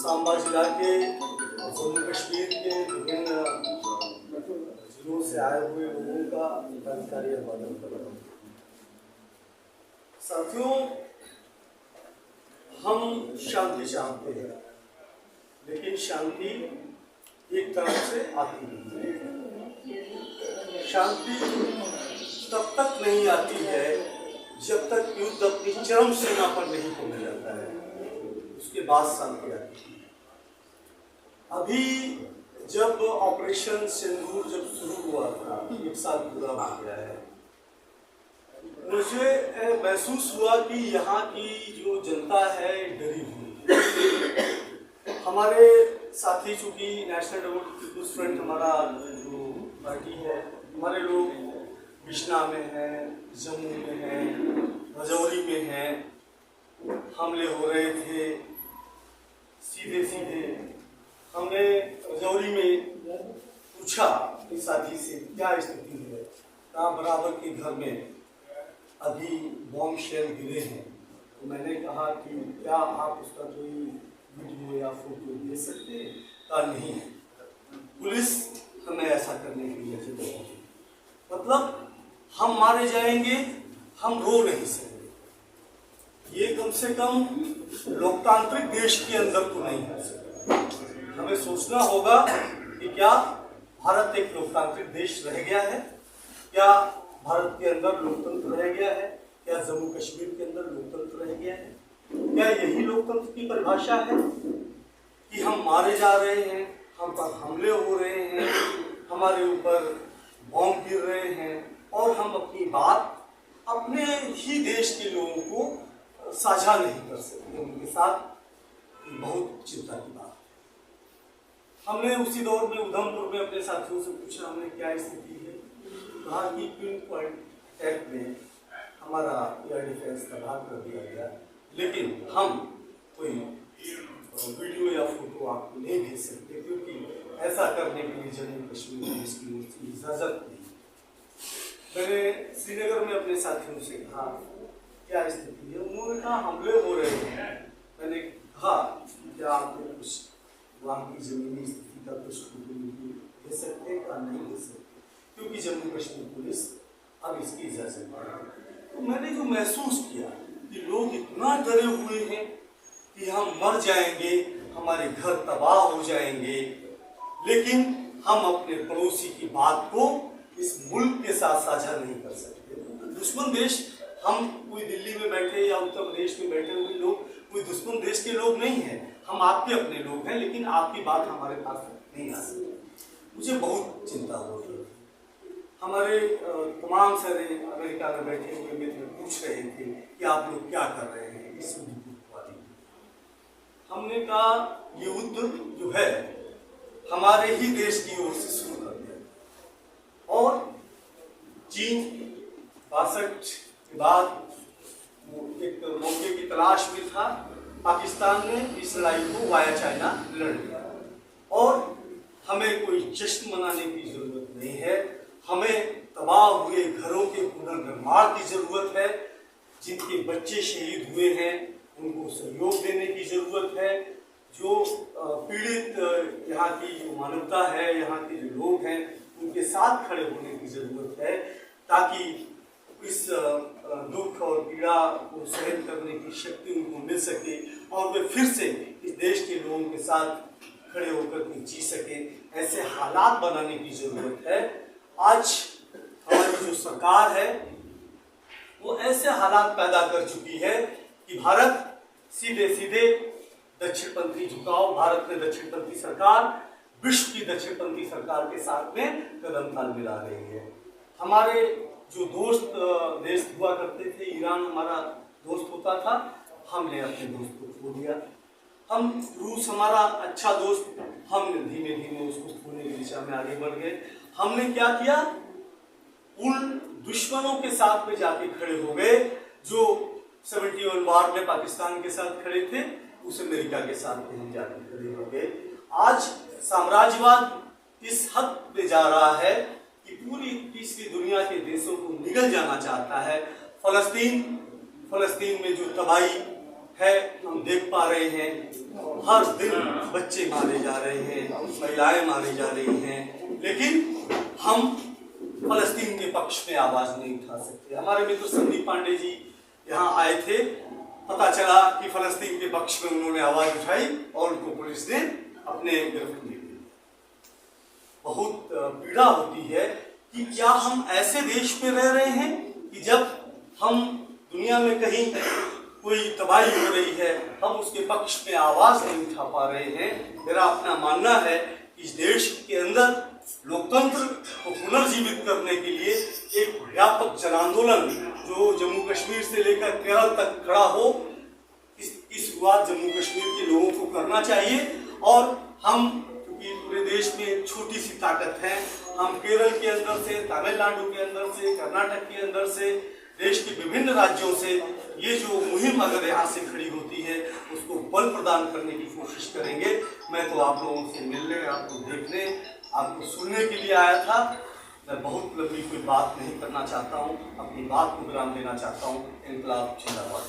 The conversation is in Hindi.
सांबा जिला के जम्मू कश्मीर के विभिन्न जिलों से आए हुए लोगों का जानकारी अभिवादन कर रहा हूँ। साथियों, हम शांति चाहते हैं, लेकिन शांति एक तरफ से आती नहीं है। शांति तब तक नहीं आती है जब तक युद्ध अपनी चरम सीमा पर नहीं पहुंच जाता है, उसके बाद शांति आती है। अभी जब ऑपरेशन सिंदूर जब शुरू हुआ था, 1 साल पूरा हो गया है, मुझे महसूस हुआ कि यहाँ की जो जनता है डरी हुई। हमारे साथी, चूंकि नेशनल डेमोक्रेटिक पीपुल्स फ्रंट हमारा जो पार्टी है, हमारे लोग बिश्ना में हैं, जम्मू में हैं, रजौरी में हैं, हमले हो रहे थे। सीधे सीधे हमने रजौरी में पूछा इस साथी से क्या स्थिति है, कहा बराबर के घर में अभी बॉम्ब शेल गिरे हैं। तो मैंने कहा कि क्या आप उसका कोई वीडियो या फोटो दे सकते हैं? कहा नहीं, पुलिस हमें ऐसा करने के लिए जरूर, मतलब हम मारे जाएंगे, हम रो नहीं सकते। ये कम से कम लोकतांत्रिक देश के अंदर तो नहीं हो सकता। हमें सोचना होगा कि क्या भारत एक लोकतांत्रिक देश रह गया है? क्या भारत के अंदर लोकतंत्र रह गया है? क्या जम्मू कश्मीर के अंदर लोकतंत्र रह गया है? क्या यही लोकतंत्र की परिभाषा है कि हम मारे जा रहे हैं, हम पर हमले हो रहे हैं, हमारे ऊपर बॉम्ब गिर रहे हैं और हम अपनी बात अपने ही देश के लोगों को साझा नहीं कर सकते उनके साथ? बहुत चिंता की बात है। हमने उसी दौर में उधमपुर में अपने साथियों से पूछा हमने क्या स्थिति है, कहा कि पिन पॉइंट एक्ट में हमारा एयर डिफेंस का भाग कर दिया गया, लेकिन हम कोई वीडियो या फोटो आपको नहीं भेज सकते क्योंकि ऐसा करने के लिए जम्मू कश्मीर पुलिस की ओर से इजाजत नहीं। मैंने श्रीनगर में अपने साथियों से कहा क्या स्थिति है, उन्होंने कहा हमले हो रहे हैं। मैंने कहा क्या आपको कुछ वहाँ की जमीनी स्थिति का कुछ दे सकते हैं? कहा नहीं दे सकते क्योंकि जम्मू कश्मीर पुलिस अब इसकी इजाजत नहीं। तो मैंने जो महसूस किया कि लोग इतना डरे हुए हैं कि हम मर जाएंगे, हमारे घर तबाह हो जाएंगे, लेकिन हम अपने पड़ोसी की बात को इस मुल्क के साथ साझा नहीं कर सकते। दुश्मन देश, हम कोई दिल्ली में बैठे या उत्तर प्रदेश में बैठे हुए लोग कोई दुश्मन देश के लोग नहीं हैं, हम आपके अपने लोग हैं, लेकिन आपकी बात हमारे पास नहीं आ सकती। मुझे बहुत चिंता हो रही है। हमारे तमाम सारे अमेरिका में बैठे हुए मित्र पूछ रहे थे कि आप लोग क्या कर रहे हैं इस युद्ध को। हमने कहा ये युद्ध जो है हमारे ही देश की ओर से शुरू कर दिया और चीन 62 के बाद एक मौके की तलाश में था। पाकिस्तान ने इस लड़ाई को वाया चाइना लड़ लिया और हमें कोई जश्न मनाने की जरूरत नहीं है। हमें तबाह हुए घरों के पुनर्निर्माण की जरूरत है। जिनके बच्चे शहीद हुए हैं उनको सहयोग देने की जरूरत है। जो पीड़ित यहाँ की जो मानवता है, यहाँ के जो लोग हैं, उनके साथ खड़े होने की जरूरत है ताकि इस दुख और पीड़ा को सहन करने की शक्ति उनको मिल सके और वे फिर से इस देश के लोगों के साथ खड़े होकर के जी सके। ऐसे हालात बनाने की जरूरत है। आज हमारी जो सरकार है वो ऐसे हालात पैदा कर चुकी है कि भारत सीधे सीधे दक्षिणपंथी झुकाव, भारत में दक्षिणपंथी सरकार विश्व की दक्षिणपंथी सरकार के साथ में कदम ताल मिला रही है। हमारे जो दोस्त देश हुआ करते थे, ईरान हमारा दोस्त होता था, हमने अपने दोस्त को खो दिया। हम रूस हमारा अच्छा दोस्त, हमने धीमे धीमे उसको खोने की दिशा में आगे बढ़ गए। हमने क्या किया, उन दुश्मनों के साथ में जाके खड़े हो गए जो 71 वार में पाकिस्तान के साथ खड़े थे, उस अमेरिका के साथ में हम जाके खड़े हो गए। आज साम्राज्यवाद इस हद पे जा रहा है कि पूरी तीसरी दुनिया के देशों को निगल जाना चाहता है। फलस्तीन में जो तबाही है हम देख पा रहे हैं। हर दिन बच्चे मारे जा रहे हैं, महिलाएं मारी जा रही हैं, लेकिन हम फलस्तीन के पक्ष में आवाज नहीं उठा सकते। हमारे मित्र संदीप पांडे जी यहाँ आए थे, पता चला कि फलस्तीन के पक्ष में उन्होंने आवाज उठाई और उनको पुलिस ने अपने गिरफ्त में लिया। बहुत पीड़ा होती है कि क्या हम ऐसे देश में रह रहे हैं कि जब हम दुनिया में कहीं कोई तबाही हो रही है हम उसके पक्ष में आवाज नहीं उठा पा रहे हैं। मेरा अपना मानना है कि इस देश के अंदर लोकतंत्र को पुनर्जीवित करने के लिए एक व्यापक जन आंदोलन जो जम्मू कश्मीर से लेकर केरल तक खड़ा हो, इसकी शुरुआत जम्मू कश्मीर के लोगों को करना चाहिए। और हम क्योंकि पूरे देश में एक छोटी सी ताकत है, हम केरल के अंदर से, तमिलनाडु के अंदर से, कर्नाटक के अंदर से, देश के विभिन्न राज्यों से ये जो मुहिम अगर यहाँ से खड़ी होती है उसको बल प्रदान करने की कोशिश करेंगे। मैं तो आप लोगों से मिलने, आपको देखने, आपको सुनने के लिए आया था। मैं बहुत लंबी कोई बात नहीं करना चाहता हूँ, अपनी बात को विराम देना चाहता हूँ। इनकलाब जिंदाबाद।